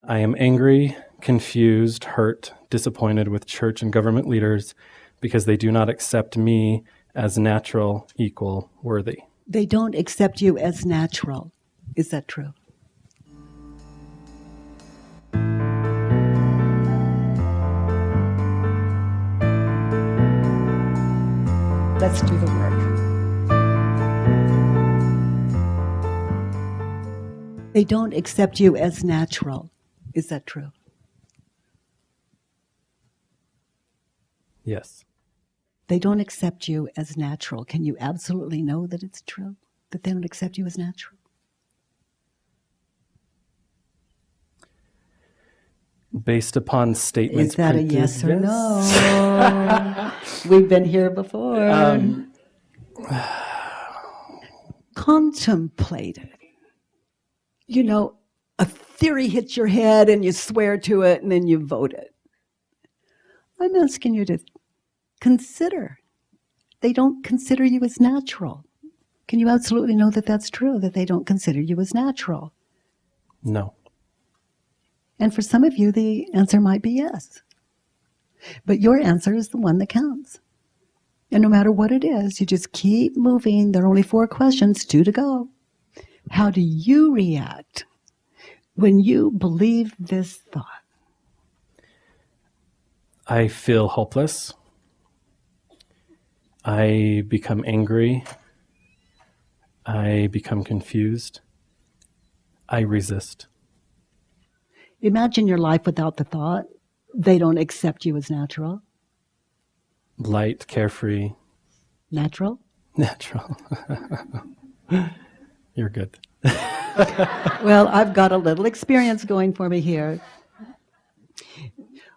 I am angry, confused, hurt, disappointed with church and government leaders because they do not accept me as natural, equal, worthy. They don't accept you as natural. Is that true? Let's do the work. They don't accept you as natural. Is that true? Yes. They don't accept you as natural. Can you absolutely know that it's true? That they don't accept you as natural? Based upon statements Is that printed, a yes or yes. no? We've been here before. Contemplate it. You know, a theory hits your head and you swear to it and then you vote it. I'm asking you to consider. They don't consider you as natural. Can you absolutely know that that's true, that they don't consider you as natural? No. And for some of you, the answer might be yes. But your answer is the one that counts. And no matter what it is, you just keep moving. There are only 4 questions, 2 to go. How do you react when you believe this thought? I feel hopeless. I become angry. I become confused. I resist. Imagine your life without the thought. They don't accept you as natural. Light, carefree. Natural? Natural. You're good. Well, I've got a little experience going for me here.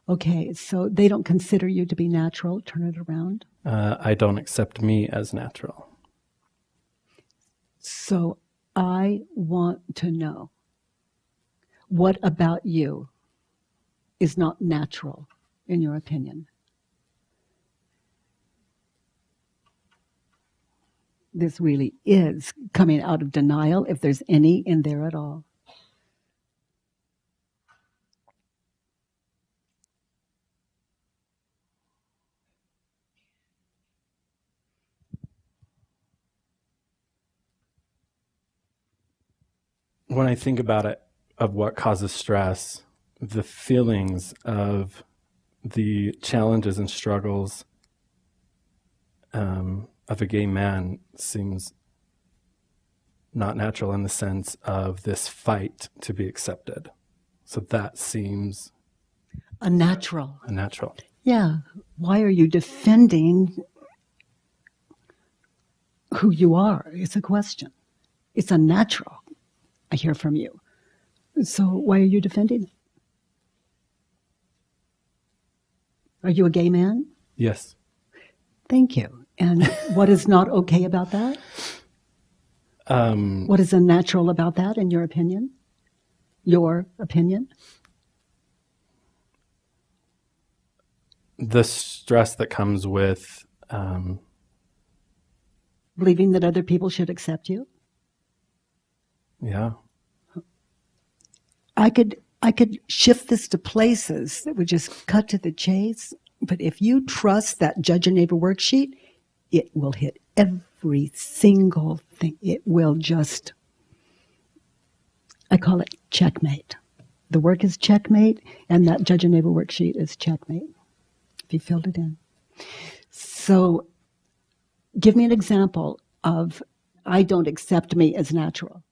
Okay, so they don't consider you to be natural. Turn it around. I don't accept me as natural. So I want to know, what about you is not natural, in your opinion? This really is coming out of denial, if there's any in there at all. When I think about it, of what causes stress, the feelings of the challenges and struggles of a gay man seems not natural in the sense of this fight to be accepted. So that seems Unnatural. unnatural. Yeah. Why are you defending who you are? It's a question. It's unnatural, I hear from you. So why are you defending it? Are you a gay man? Yes. Thank you. And what is not okay about that? What is unnatural about that, in your opinion? Your opinion? The stress that comes with Believing that other people should accept you? yeah. I could shift this to places that would just cut to the chase, but if you trust that Judge Your Neighbor worksheet, it will hit every single thing. It will just, I call it checkmate. The work is checkmate, and that Judge Your Neighbor worksheet is checkmate, if you filled it in. So give me an example of, I don't accept me as natural.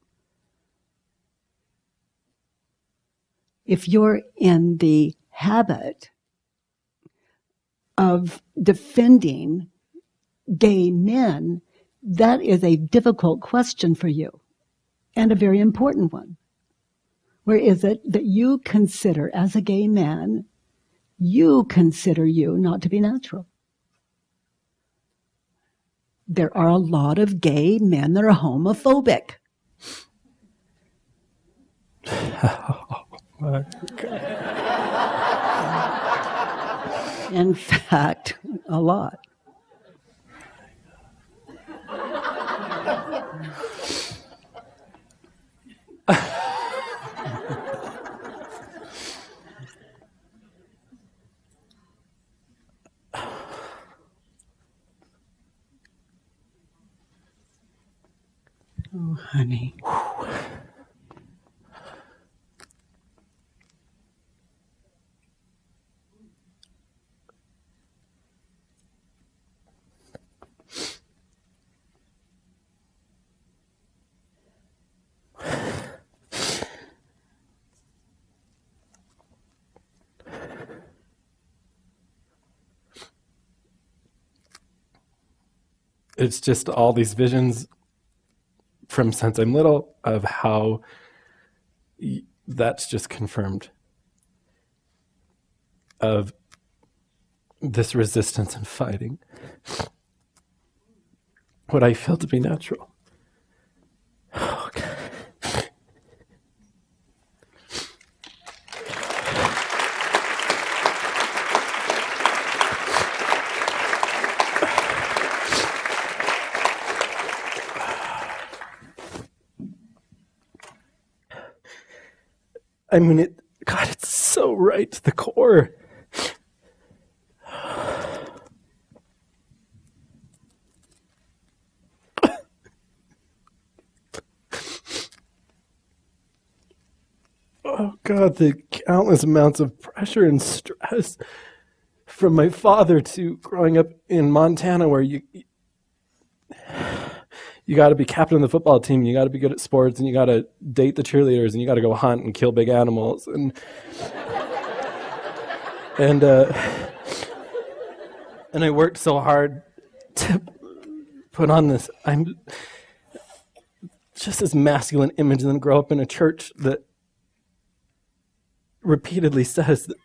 If you're in the habit of defending gay men, that is a difficult question for you, and a very important one. Where is it that you consider, as a gay man, you consider you not to be natural? There are a lot of gay men that are homophobic. In fact, a lot. Oh, honey. It's just all these visions from since I'm little of how that's just confirmed of this resistance and fighting what I feel to be natural. Oh, God. I mean, God, it's so right to the core. Oh, God, the countless amounts of pressure and stress from my father to growing up in Montana where you got to be captain of the football team, you got to be good at sports, and you got to date the cheerleaders, and you got to go hunt and kill big animals, and I worked so hard to put on this. I'm just this masculine image, and then grow up in a church that repeatedly says that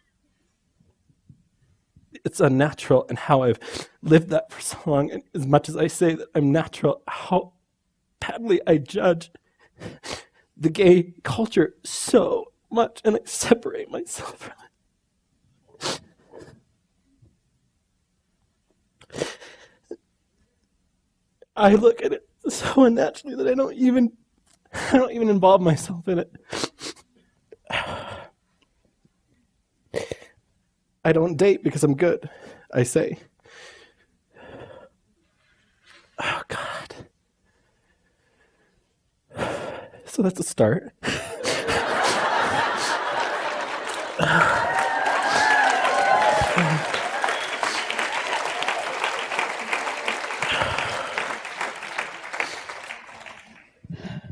it's unnatural, and how I've lived that for so long. And as much as I say that I'm natural, how badly I judge the gay culture so much, and I separate myself from it. I look at it so unnaturally that I don't even involve myself in it. I don't date because I'm good, I say. Oh, God. So that's a start.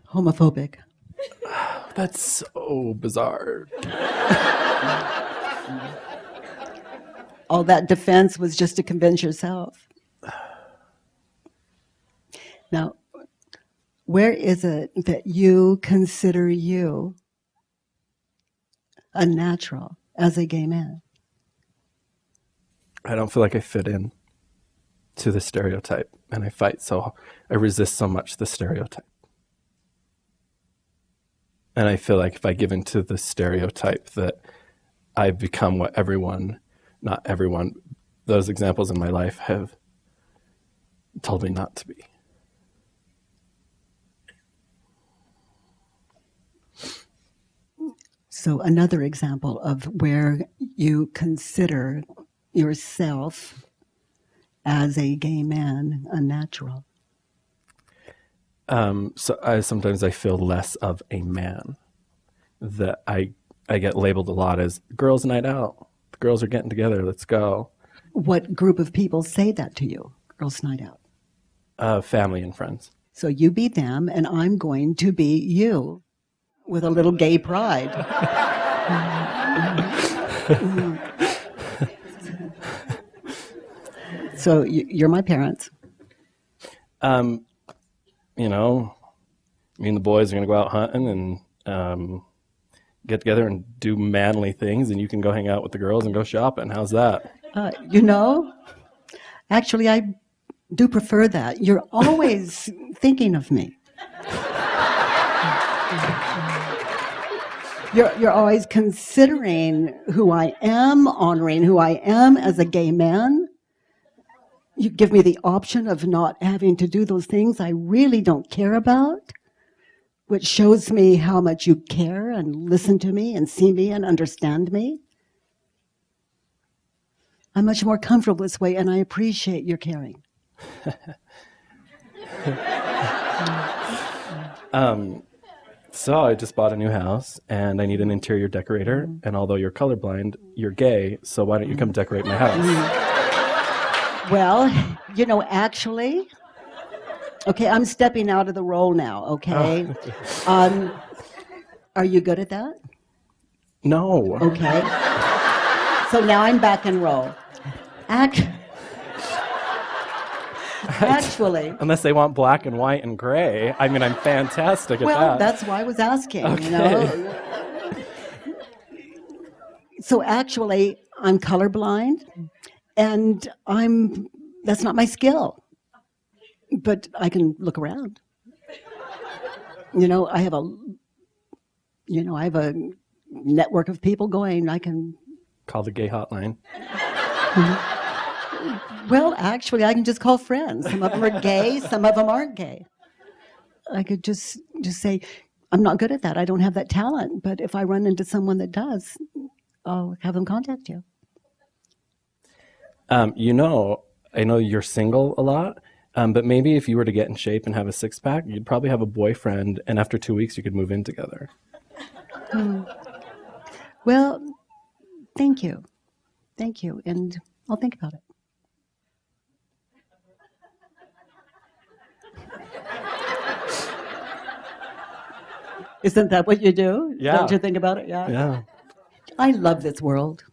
Homophobic. That's so bizarre. All that defense was just to convince yourself. Now, where is it that you consider you unnatural as a gay man? I don't feel like I fit in to the stereotype, and I resist so much the stereotype. And I feel like if I give into the stereotype that I've become what not everyone, those examples in my life have told me not to be. So another example of where you consider yourself as a gay man unnatural. Sometimes I feel less of a man. That I get labeled a lot as girls' night out. The girls are getting together. Let's go. What group of people say that to you? Girls' night out. Family and friends. So you be them, and I'm going to be you, with a little gay pride. So you're my parents. Me and the boys are going to go out hunting and get together and do manly things, and you can go hang out with the girls and go shopping. How's that? Actually, I do prefer that. You're always thinking of me. You're always considering who I am, honoring who I am as a gay man. You give me the option of not having to do those things I really don't care about, which shows me how much you care and listen to me and see me and understand me. I'm much more comfortable this way, and I appreciate your caring. So I just bought a new house and I need an interior decorator. And although you're colorblind, you're gay. So why don't you come decorate my house? Well, actually, okay, I'm stepping out of the role now, okay? Are you good at that? No. Okay. So now I'm back in role. Actually. Unless they want black and white and gray. I mean, I'm fantastic at that. Well, that's why I was asking, Okay. So actually, I'm colorblind, and that's not my skill. But I can look around. I have a network of people going. I can Call the gay hotline. Well, actually, I can just call friends. Some of them are gay, some of them aren't gay. I could just say, I'm not good at that. I don't have that talent. But if I run into someone that does, I'll have them contact you. I know you're single a lot, but maybe if you were to get in shape and have a six-pack, you'd probably have a boyfriend, and after 2 weeks, you could move in together. Well, thank you. Thank you. And I'll think about it. Isn't that what you do? Yeah. Don't you think about it? Yeah. Yeah. I love this world.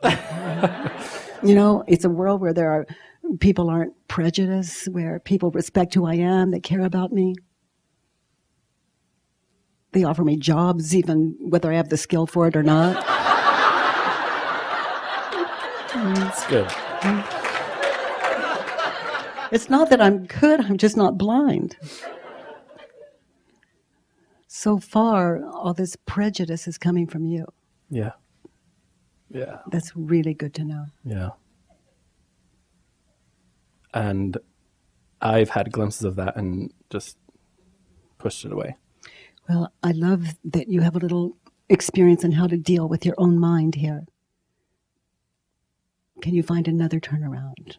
It's a world where people aren't prejudiced, where people respect who I am, they care about me. They offer me jobs, even whether I have the skill for it or not. That's good. It's not that I'm good, I'm just not blind. So far, all this prejudice is coming from you. Yeah. Yeah. That's really good to know. Yeah. And I've had glimpses of that and just pushed it away. Well, I love that you have a little experience in how to deal with your own mind here. Can you find another turnaround?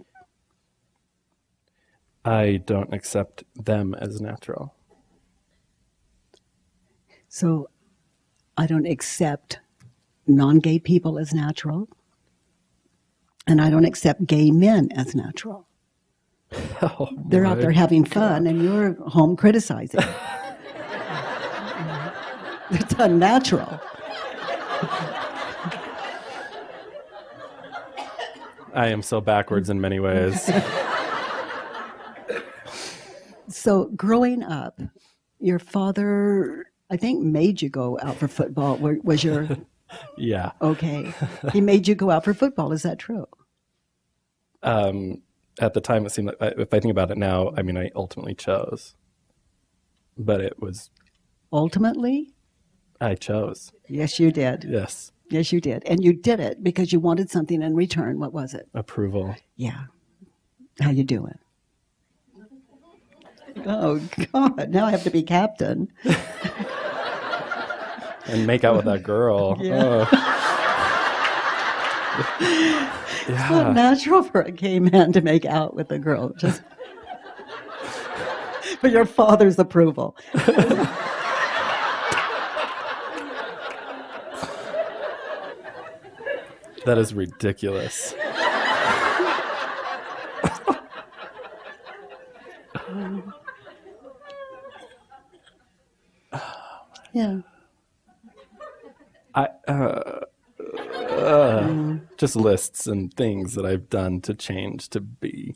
I don't accept them as natural. So I don't accept non-gay people as natural, and I don't accept gay men as natural. Oh, They're out there having fun, and you're home criticizing. It's unnatural. I am so backwards in many ways. So growing up, your father, I think, made you go out for football. Was your... Yeah. Okay. He made you go out for football. Is that true? At the time, it seemed like, if I think about it now, I mean, I ultimately chose. But it was... Ultimately? I chose. Yes, you did. Yes. Yes, you did. And you did it because you wanted something in return. What was it? Approval. Yeah. How you doing? Oh, God. Now I have to be captain. And make out with that girl. Yeah. Oh. It's not natural for a gay man to make out with a girl. Just for your father's approval. That is ridiculous. Yeah. Just lists and things that I've done to change to be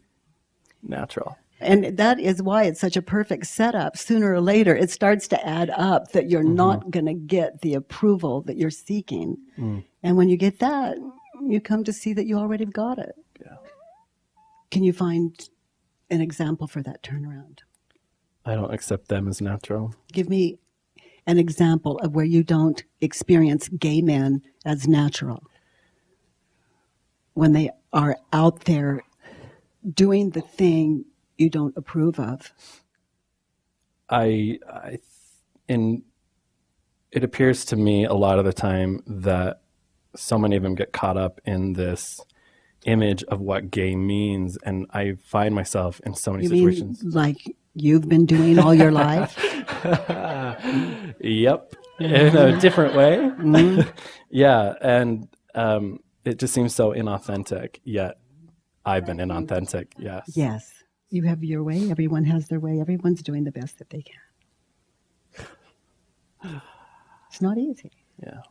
natural. And that is why it's such a perfect setup. Sooner or later, it starts to add up that you're not going to get the approval that you're seeking. And when you get that, you come to see that you already got it. Yeah. Can you find an example for that turnaround? I don't accept them as natural. Give me an example of where you don't experience gay men as natural. When they are out there doing the thing you don't approve of. It appears to me a lot of the time that so many of them get caught up in this image of what gay means, and I find myself in so many situations. Mean like you've been doing all your life? Yep, in a different way. Mm-hmm. Yeah, and it just seems so inauthentic, yet I've been inauthentic, yes. Yes. You have your way. Everyone has their way. Everyone's doing the best that they can. It's not easy. Yeah,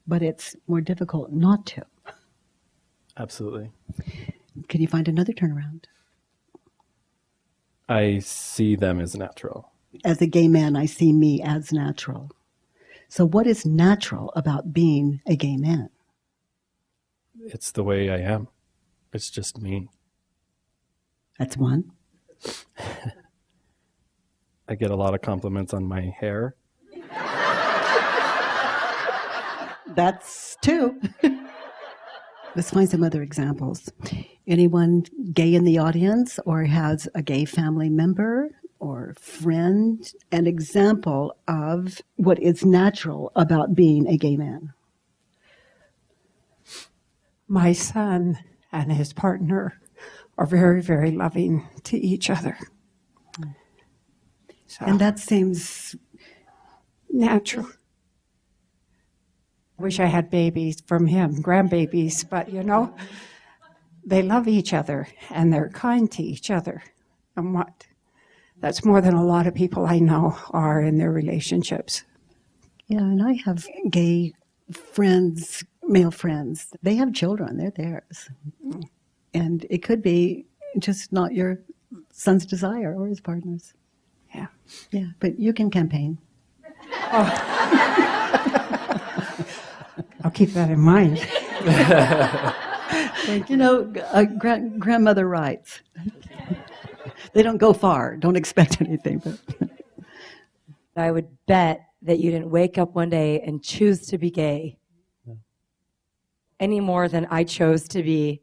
But it's more difficult not to. absolutely. Can you find another turnaround? I see them as natural. As a gay man, I see me as natural. So what is natural about being a gay man? It's the way I am. It's just me. That's one. I get a lot of compliments on my hair. That's two. Let's find some other examples. Anyone gay in the audience or has a gay family member or friend? An example of what is natural about being a gay man. My son and his partner are very, very loving to each other. So, And that seems natural. Wish I had babies from him, grandbabies, but they love each other and they're kind to each other. And that's more than a lot of people I know are in their relationships. yeah, and I have gay friends, male friends. They have children, they're theirs. And it could be just not your son's desire or his partner's. Yeah. Yeah, but you can campaign. I'll keep that in mind. Grandmother rights. They don't go far. Don't expect anything. But I would bet that you didn't wake up one day and choose to be gay any more than I chose to be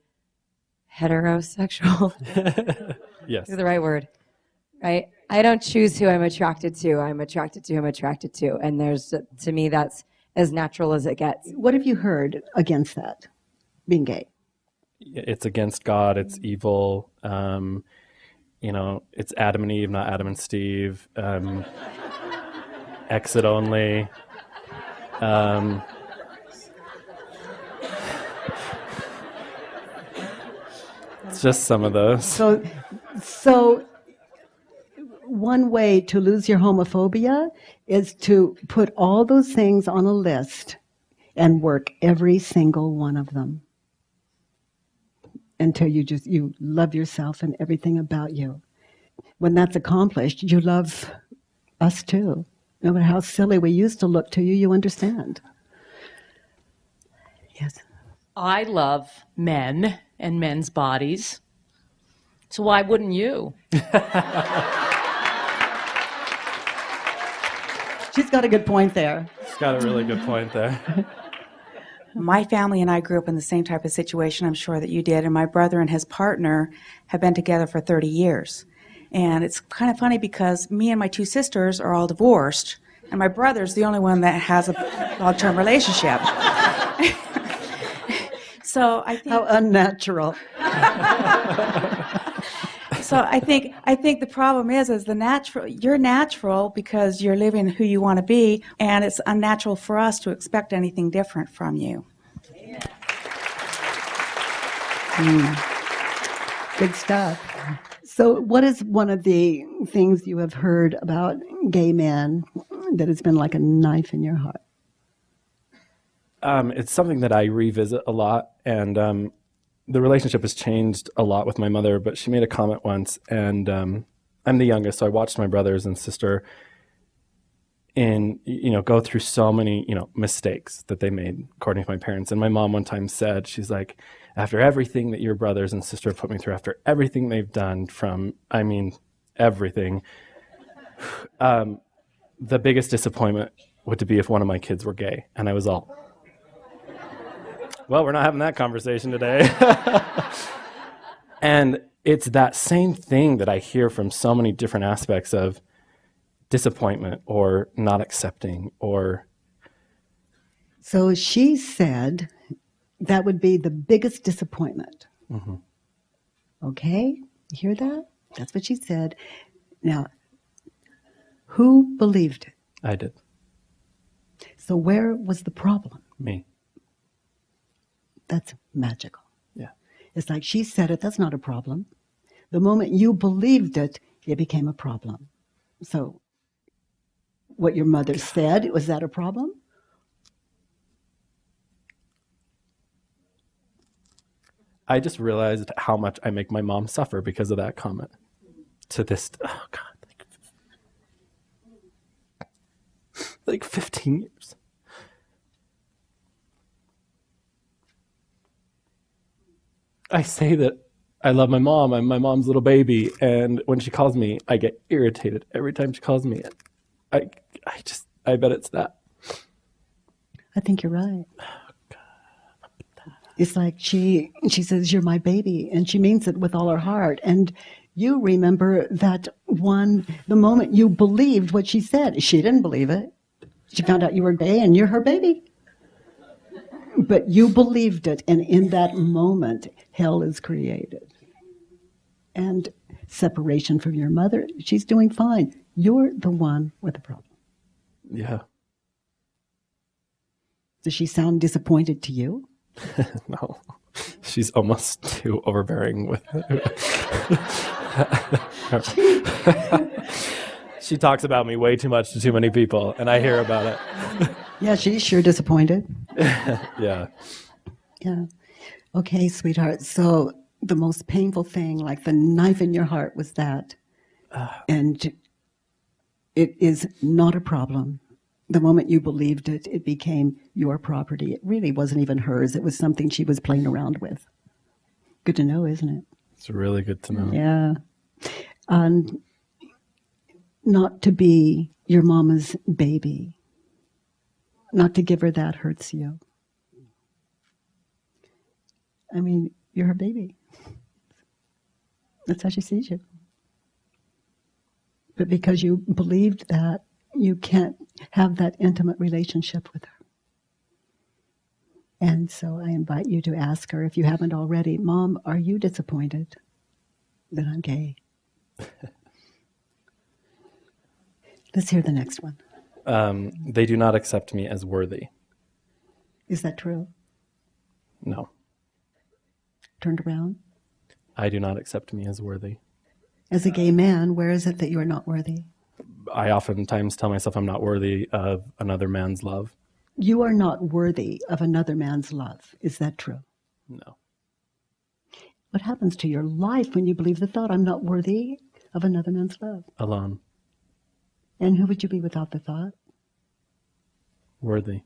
heterosexual. Yes. Is the right word, right? I don't choose who I'm attracted to. I'm attracted to who I'm attracted to. And to me, that's as natural as it gets. what have you heard against that, being gay? It's against God. It's evil. It's Adam and Eve, not Adam and Steve. Exit only. It's just some of those. So one way to lose your homophobia is to put all those things on a list and work every single one of them until you love yourself and everything about you. When that's accomplished, you love us too. No matter how silly we used to look to you, you understand. Yes. I love men and men's bodies. So why wouldn't you? She's got a good point there. It's got a really good point there. My family and I grew up in the same type of situation, I'm sure that you did, and my brother and his partner have been together for 30 years. And it's kind of funny because me and my two sisters are all divorced, and my brother's the only one that has a long-term relationship. So I think How unnatural. So I think the problem is you're natural because you're living who you want to be, and it's unnatural for us to expect anything different from you. Good stuff. So what is one of the things you have heard about gay men that has been like a knife in your heart? It's something that I revisit a lot, and the relationship has changed a lot with my mother, but she made a comment once, and I'm the youngest, so I watched my brothers and sister go through so many, mistakes that they made, according to my parents. And my mom one time said, she's like, after everything that your brothers and sister have put me through, after everything they've done everything, the biggest disappointment would be if one of my kids were gay. And I was all, well, we're not having that conversation today. And it's that same thing that I hear from so many different aspects of disappointment or not accepting or... So she said that would be the biggest disappointment. Mm-hmm. Okay? You hear that? That's what she said. Now, Who believed it? I did. So where was the problem? Me. That's magical. Yeah. It's like she said it, that's not a problem. The moment you believed it, it became a problem. So what your mother said, was that a problem? I just realized how much I make my mom suffer because of that comment. To this, oh God, like 15 years. I say that I love my mom. I'm my mom's little baby. And when she calls me, I get irritated every time she calls me. I bet it's that. I think you're right. It's like she says, you're my baby, and she means it with all her heart. And you remember that the moment you believed what she said. She didn't believe it. She found out you were gay and you're her baby. But you believed it, and in that moment, hell is created. And separation from your mother, she's doing fine. You're the one with the problem. Yeah. Does she sound disappointed to you? No. She's almost too overbearing with She talks about me way too much to too many people, and I hear about it. Yeah, she's sure disappointed. Yeah. Yeah. Okay, sweetheart. So the most painful thing, like the knife in your heart, was that. And it is not a problem. The moment you believed it, it became your property. It really wasn't even hers. It was something she was playing around with. Good to know, isn't it? It's really good to know. Yeah. And not to be your mama's baby, not to give her that hurts you. I mean, you're her baby. That's how she sees you. But because you believed that, you can't have that intimate relationship with her. And so I invite you to ask her, if you haven't already, Mom, are you disappointed that I'm gay? Let's hear the next one. They do not accept me as worthy. Is that true? No. Turned around? I do not accept me as worthy. As a gay man, where is it that you are not worthy? I oftentimes tell myself I'm not worthy of another man's love. You are not worthy of another man's love. Is that true? No. What happens to your life when you believe the thought, I'm not worthy of another man's love? Alone. And who would you be without the thought? Worthy.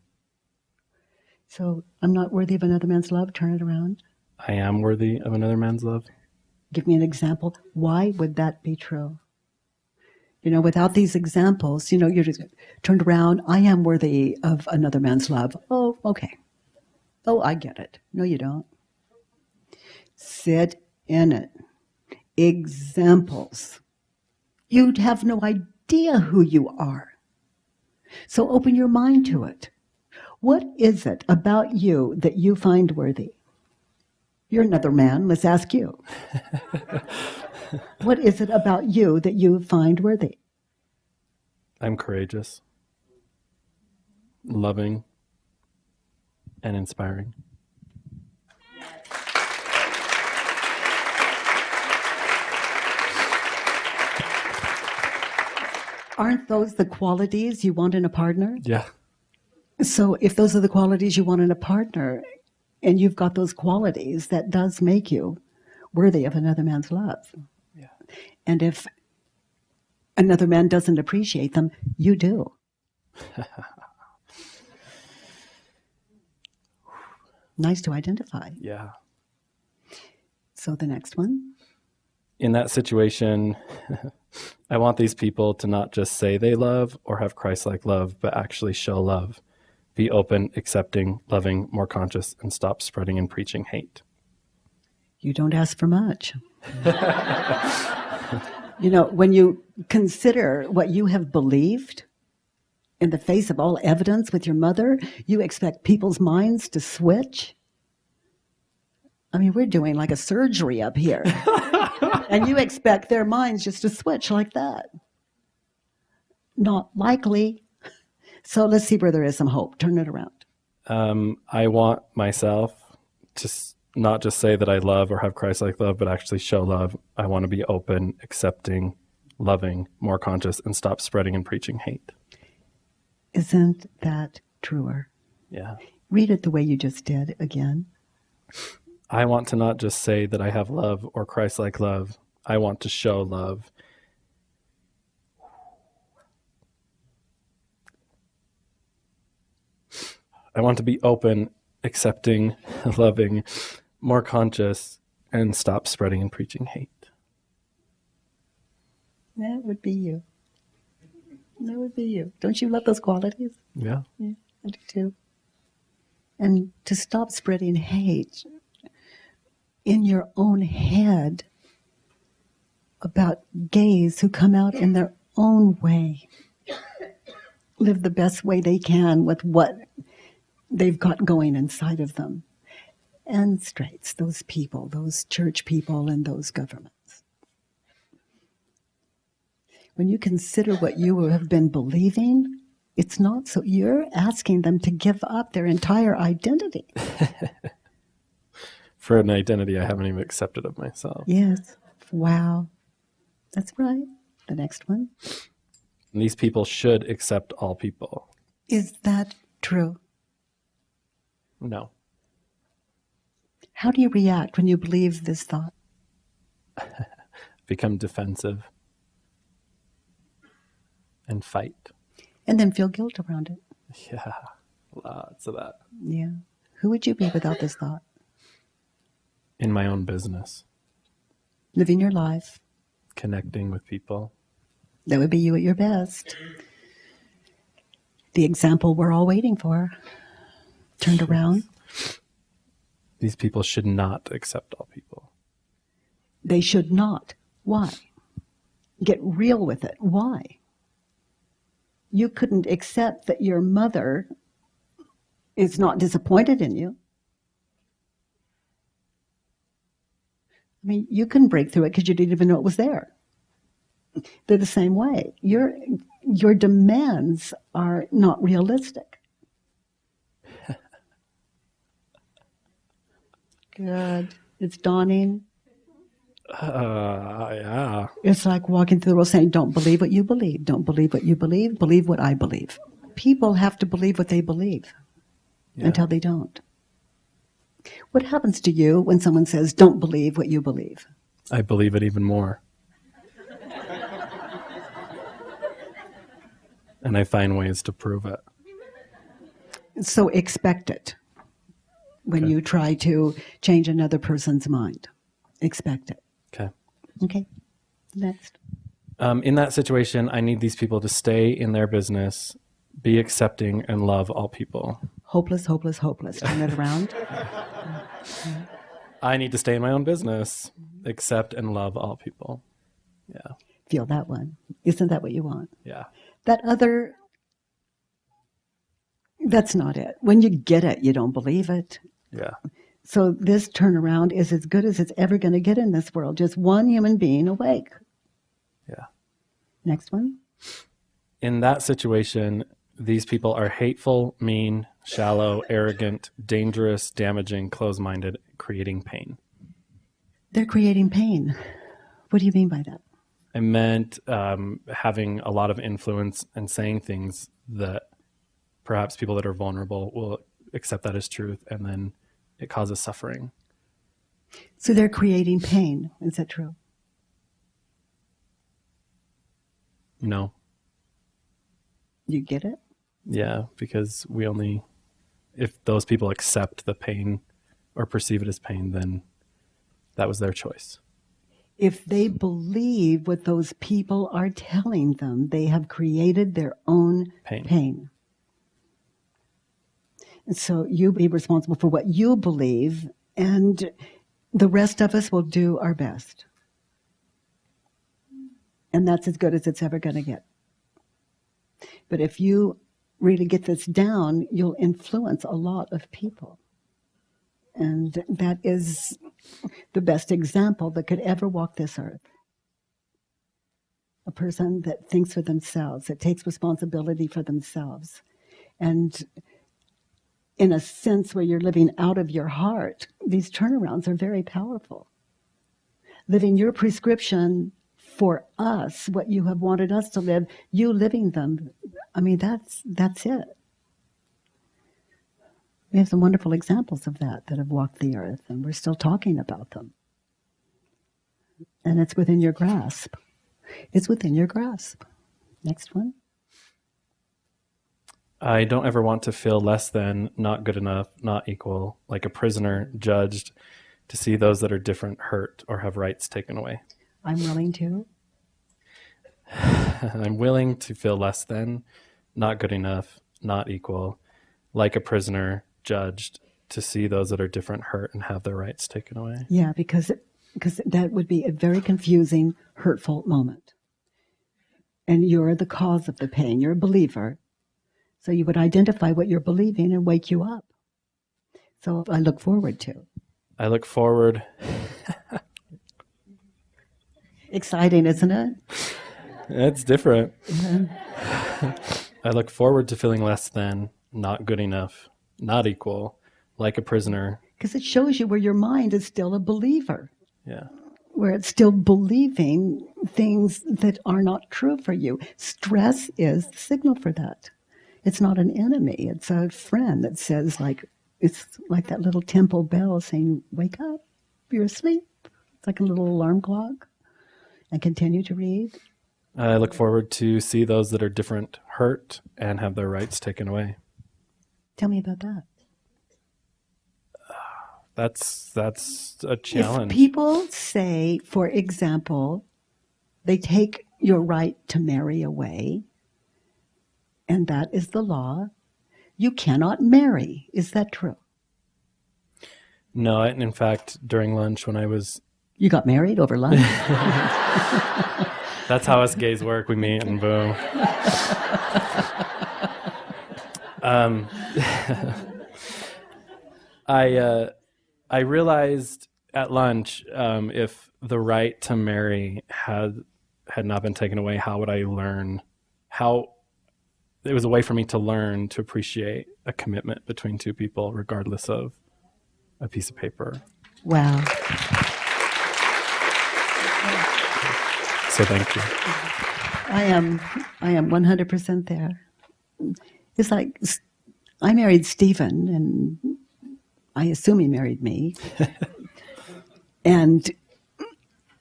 So, I'm not worthy of another man's love, turn it around. I am worthy of another man's love. Give me an example. Why would that be true? You know, without these examples, you know, you're just turned around. I am worthy of another man's love. Oh, okay. Oh, I get it. No, you don't. Sit in it. Examples. You'd have no idea who you are. So open your mind to it. What is it about you that you find worthy? You're another man. Let's ask you. What is it about you that you find worthy? I'm courageous, loving, and inspiring. Aren't those the qualities you want in a partner? Yeah. So if those are the qualities you want in a partner, and you've got those qualities, that does make you worthy of another man's love. Yeah. And if another man doesn't appreciate them, you do. Nice to identify. Yeah. So the next one. In that situation, I want these people to not just say they love or have Christ-like love, but actually show love. Be open, accepting, loving, more conscious, and stop spreading and preaching hate. You don't ask for much. You know, when you consider what you have believed in the face of all evidence with your mother, you expect people's minds to switch. I mean, we're doing like a surgery up here. And you expect their minds just to switch like that. Not likely. So let's see where there is some hope. Turn it around. I want myself to not just say that I love or have Christ-like love, but actually show love. I want to be open, accepting, loving, more conscious, and stop spreading and preaching hate. Isn't that truer? Yeah. Read it the way you just did again. I want to not just say that I have love or Christ-like love. I want to show love. I want to be open, accepting, loving, more conscious, and stop spreading and preaching hate. That would be you. That would be you. Don't you love those qualities? Yeah. Yeah, I do too. And to stop spreading hate in your own head about gays who come out in their own way, live the best way they can with what they've got going inside of them. And straights, those people, those church people and those governments. When you consider what you have been believing, it's not so. You're asking them to give up their entire identity. For an identity I haven't even accepted of myself. Yes. Wow. That's right. The next one. And these people should accept all people. Is that true? No. How do you react when you believe this thought? Become defensive and fight. And then feel guilt around it. Yeah, lots of that. Yeah. Who would you be without this thought? In my own business, Living your life. connecting with people. That would be you at your best. The example we're all waiting for. Turned around. These people should not accept all people. They should not. Why? Get real with it. Why? You couldn't accept that your mother is not disappointed in you. I mean, you couldn't break through it because you didn't even know it was there. They're the same way. Your demands are not realistic. Good. It's dawning. Yeah. It's like walking through the world saying, don't believe what you believe. Don't believe what you believe. Believe what I believe. People have to believe what they believe until they don't. What happens to you when someone says, don't believe what you believe? I believe it even more. And I find ways to prove it. So expect it when you try to change another person's mind. Expect it. Okay. Okay. Next. In that situation, I need these people to stay in their business, be accepting, and love all people. Hopeless, hopeless, hopeless. Turn it around. I need to stay in my own business, accept and love all people. Yeah. Feel that one. Isn't that what you want? Yeah. That other, that's not it. When you get it, you don't believe it. Yeah. So this turnaround is as good as it's ever going to get in this world. Just one human being awake. Yeah. Next one. In that situation, these people are hateful, mean, shallow, arrogant, dangerous, damaging, closed-minded, creating pain. They're creating pain. What do you mean by that? I meant having a lot of influence and saying things that perhaps people that are vulnerable will accept that as truth, and then it causes suffering. So they're creating pain. Is that true? No. You get it? Yeah, because if those people accept the pain or perceive it as pain, then that was their choice. If they believe what those people are telling them, they have created their own pain. And so you be responsible for what you believe, and the rest of us will do our best. And that's as good as it's ever going to get. But if you really get this down, you'll influence a lot of people. And that is the best example that could ever walk this earth. a person that thinks for themselves, that takes responsibility for themselves. And in a sense where you're living out of your heart, these turnarounds are very powerful. Living your prescription for us, what you have wanted us to live, you living them. I mean, that's it. We have some wonderful examples of that have walked the earth, and we're still talking about them. And it's within your grasp. It's within your grasp. Next one. I don't ever want to feel less than, not good enough, not equal, like a prisoner judged, to see those that are different hurt or have rights taken away. I'm willing to. I'm willing to feel less than, not good enough, not equal, like a prisoner judged, to see those that are different hurt and have their rights taken away. Yeah, because that would be a very confusing, hurtful moment. And you're the cause of the pain. You're a believer. So you would identify what you're believing and wake you up. So I look forward to. I look forward. Exciting, isn't it? It's different. I look forward to feeling less than, not good enough, not equal, like a prisoner. Because it shows you where your mind is still a believer. Yeah. Where it's still believing things that are not true for you. Stress is the signal for that. It's not an enemy. It's a friend that says, it's like that little temple bell saying, wake up, you're asleep. It's like a little alarm clock. And continue to read. I look forward to see those that are different hurt and have their rights taken away. Tell me about that. That's a challenge. If people say, for example, they take your right to marry away, and that is the law, you cannot marry. Is that true? No, in fact, during lunch when I was... You got married over lunch? That's how us gays work. We meet and boom. I realized at lunch, if the right to marry had not been taken away, how would I learn? How it was a way for me to learn to appreciate a commitment between two people, regardless of a piece of paper. Wow. So thank you. I am 100% there. It's like I married Stephen, and I assume he married me. And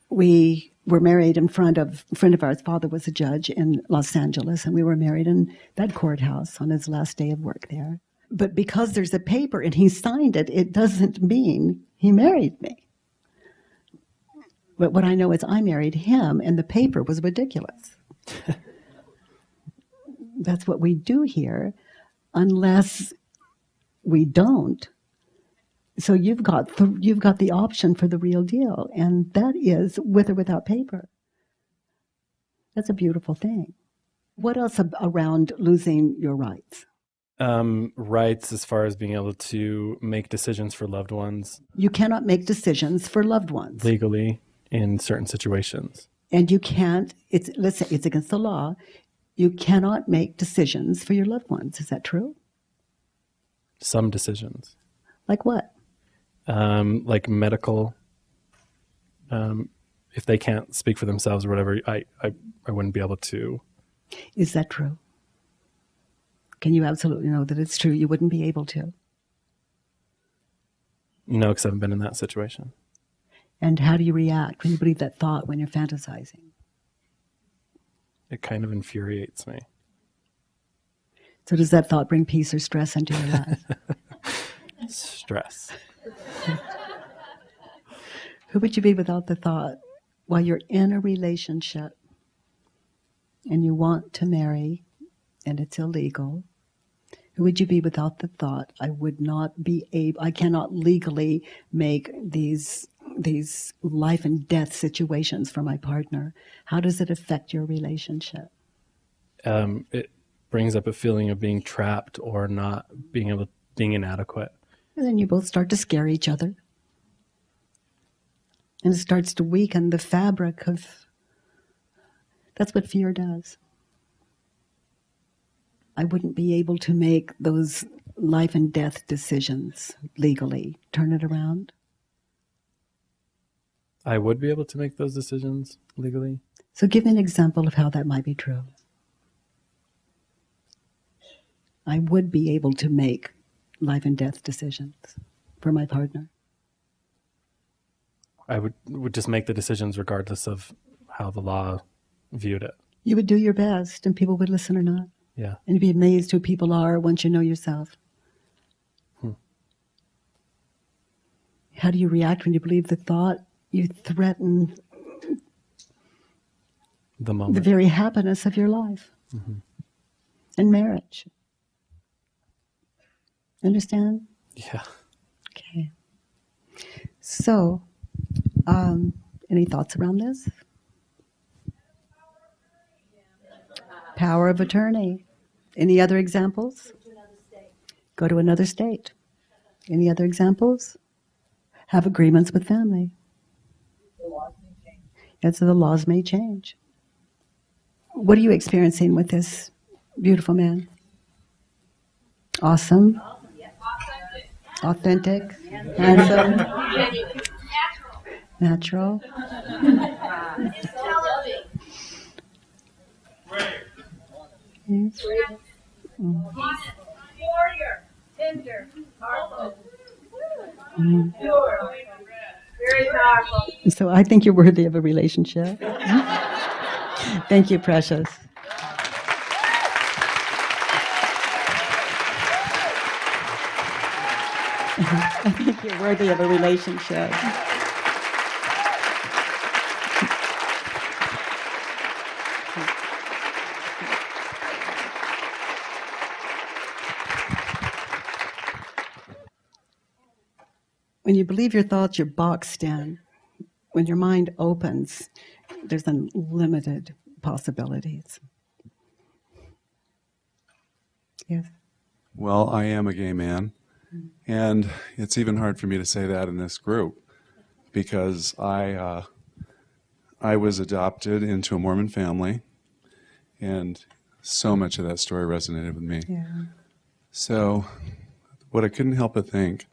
we were married in front of a friend of ours. Father was a judge in Los Angeles, and we were married in that courthouse on his last day of work there. But because there's a paper and he signed it, it doesn't mean he married me. But what I know is I married him, and the paper was ridiculous. That's what we do here, unless we don't. So you've got the option for the real deal, and that is with or without paper. That's a beautiful thing. What else around losing your rights? Rights as far as being able to make decisions for loved ones. You cannot make decisions for loved ones. Legally in certain situations. And you can't, let's say it's against the law, you cannot make decisions for your loved ones. Is that true? Some decisions. Like what? Like medical. If they can't speak for themselves or whatever, I wouldn't be able to. Is that true? Can you absolutely know that it's true? You wouldn't be able to. No, because I haven't been in that situation. And how do you react when you believe that thought, when you're fantasizing? It kind of infuriates me. So does that thought bring peace or stress into your life? Stress. Who would you be without the thought while you're in a relationship and you want to marry and it's illegal? Who would you be without the thought, I cannot legally make these life and death situations for my partner? How does it affect your relationship? It brings up a feeling of being trapped or not being inadequate. And then you both start to scare each other. And it starts to weaken the fabric of That's what fear does. I wouldn't be able to make those life and death decisions legally. Turn it around. I would be able to make those decisions legally. So give me an example of how that might be true. I would be able to make life and death decisions for my partner. I would just make the decisions regardless of how the law viewed it. You would do your best, and people would listen or not. Yeah. And you'd be amazed who people are once you know yourself. How do you react when you believe the thought? You threaten The moment. the very happiness of your life and marriage. Understand? Yeah. Okay. So, any thoughts around this? Power of attorney. Any other examples? Go to another state. Any other examples? Have agreements with family. And so the laws may change. What are you experiencing with this beautiful man? Awesome. Authentic. Handsome. Natural. Yes. Warrior, tender, powerful. Pure. Very powerful. So I think you're worthy of a relationship. Thank you, precious. I think you're worthy of a relationship. When you believe your thoughts, you're boxed in. When your mind opens, there's unlimited possibilities. Yes. Well, I am a gay man, and it's even hard for me to say that in this group because I was adopted into a Mormon family, and so much of that story resonated with me. Yeah. So what I couldn't help but think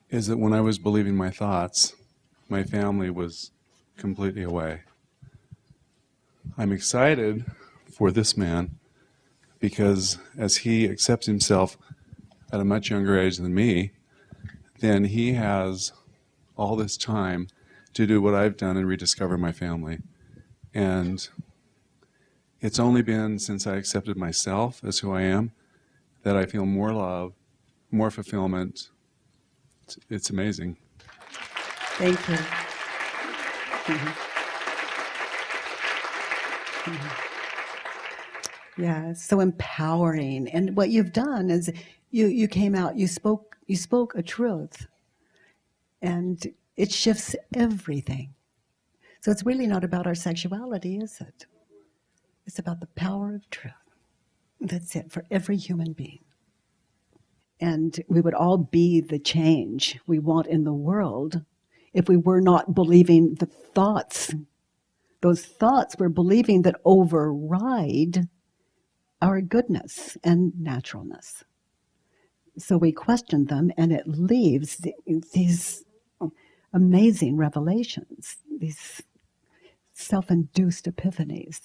is that when I was believing my thoughts, my family was completely away. I'm excited for this man because as he accepts himself at a much younger age than me, then he has all this time to do what I've done and rediscover my family. And it's only been since I accepted myself as who I am that I feel more love, more fulfillment. It's amazing. Thank you. Yeah, it's so empowering. And what you've done is you came out, you spoke a truth. And it shifts everything. So it's really not about our sexuality, is it? It's about the power of truth. That's it for every human being. And we would all be the change we want in the world if we were not believing the thoughts. Those thoughts we're believing that override our goodness and naturalness. So we question them, and it leaves these amazing revelations, these self-induced epiphanies.